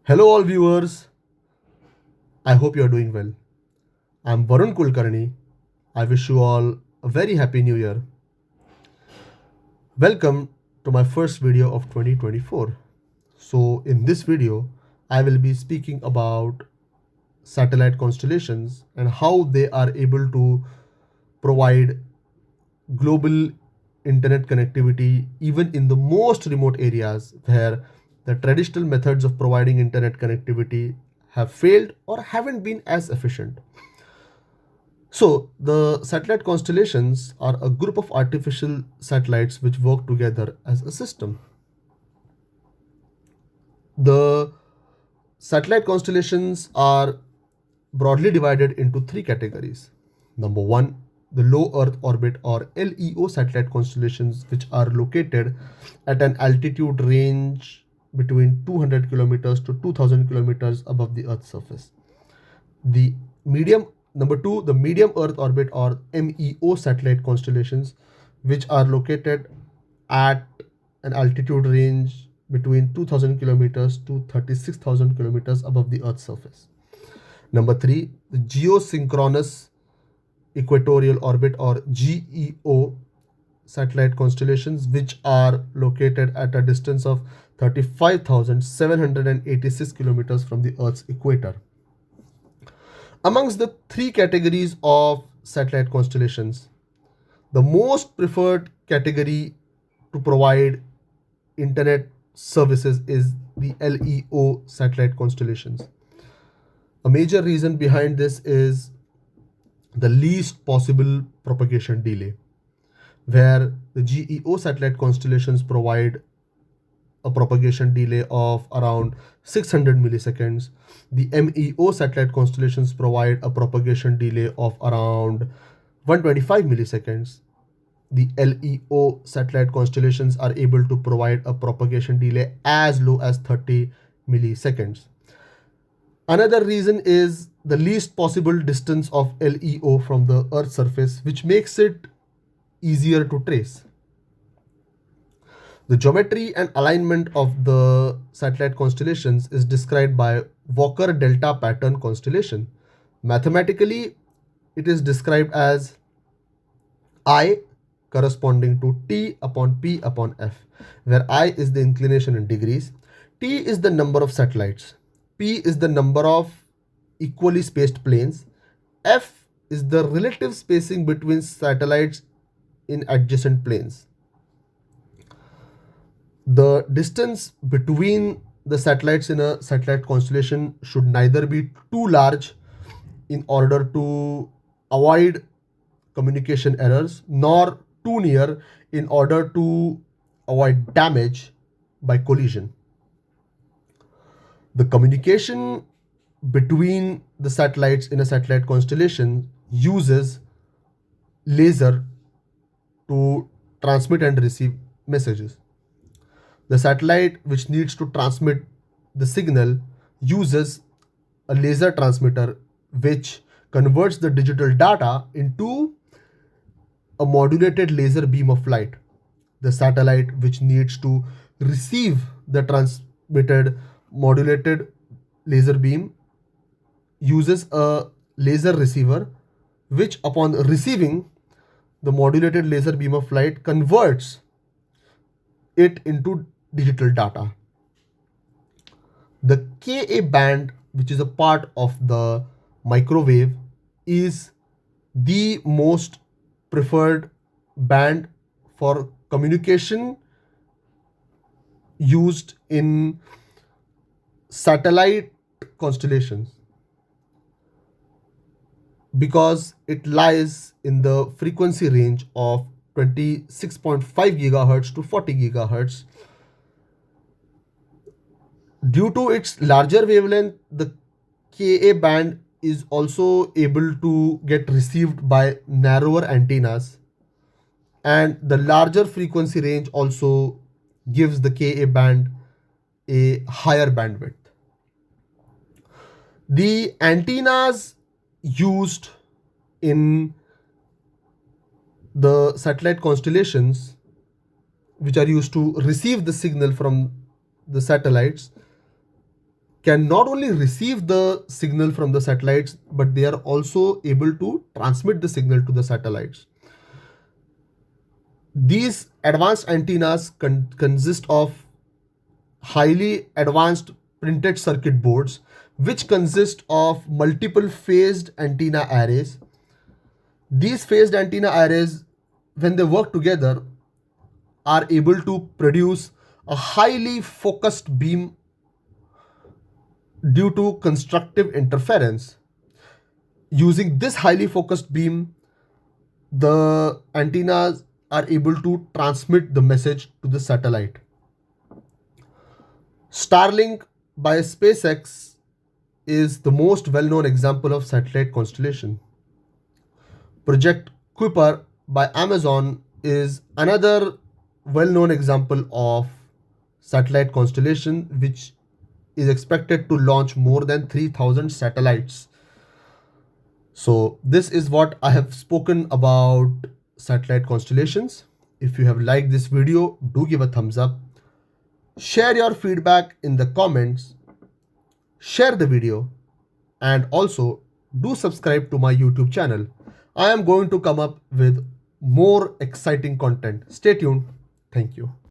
Hello, all viewers. I hope you are doing well. I'm Varun Kulkarni. I wish you all a very happy new year. Welcome to my first video of 2024. So, in this video, I will be speaking about satellite constellations and how they are able to provide global internet connectivity even in the most remote areas where the traditional methods of providing internet connectivity have failed or haven't been as efficient. So, the satellite constellations are a group of artificial satellites which work together as a system. The satellite constellations are broadly divided into three categories. Number one, the low Earth orbit or LEO satellite constellations, which are located at an altitude range between 200 kilometers to 2000 kilometers above the Earth's surface. The medium Number two, the medium Earth orbit or MEO satellite constellations, which are located at an altitude range between 2000 kilometers to 36,000 kilometers above the Earth's surface. Number three, the geosynchronous equatorial orbit or GEO satellite constellations, which are located at a distance of 35,786 kilometers from the Earth's equator. Amongst the three categories of satellite constellations, the most preferred category to provide internet services is the LEO satellite constellations. A major reason behind this is the least possible propagation delay, where the GEO satellite constellations provide a propagation delay of around 600 milliseconds. The MEO satellite constellations provide a propagation delay of around 125 milliseconds. The LEO satellite constellations are able to provide a propagation delay as low as 30 milliseconds. Another reason is the least possible distance of LEO from the Earth's surface, which makes it easier to trace. The geometry and alignment of the satellite constellations is described by Walker Delta Pattern constellation. Mathematically, it is described as I corresponding to T upon P upon F, where I is the inclination in degrees, T is the number of satellites, P is the number of equally spaced planes, F is the relative spacing between satellites in adjacent planes. The distance between the satellites in a satellite constellation should neither be too large in order to avoid communication errors nor too near in order to avoid damage by collision. The communication between the satellites in a satellite constellation uses laser to transmit and receive messages. The satellite which needs to transmit the signal uses a laser transmitter which converts the digital data into a modulated laser beam of light. The satellite which needs to receive the transmitted modulated laser beam uses a laser receiver which, upon receiving the modulated laser beam of light, converts it into digital data. The Ka band, which is a part of the microwave, is the most preferred band for communication used in satellite constellations because it lies in the frequency range of 26.5 gigahertz to 40 gigahertz. Due to its larger wavelength, the Ka band is also able to get received by narrower antennas, and the larger frequency range also gives the Ka band a higher bandwidth. The antennas used in the satellite constellations, which are used to receive the signal from the satellites, can not only receive the signal from the satellites, but they are also able to transmit the signal to the satellites. These advanced antennas consist of highly advanced printed circuit boards, which consist of multiple phased antenna arrays. These phased antenna arrays, when they work together, are able to produce a highly focused beam due to constructive interference. Using this highly focused beam, the antennas are able to transmit the message to the satellite. Starlink by SpaceX is the most well-known example of satellite constellation. Project Kuiper by Amazon is another well-known example of satellite constellation, which is expected to launch more than 3,000 satellites. So this is what I have spoken about satellite constellations. If you have liked this video, do give a thumbs up. Share your feedback in the comments. Share the video, and also do subscribe to my YouTube channel. I am going to come up with more exciting content. Stay tuned. Thank you.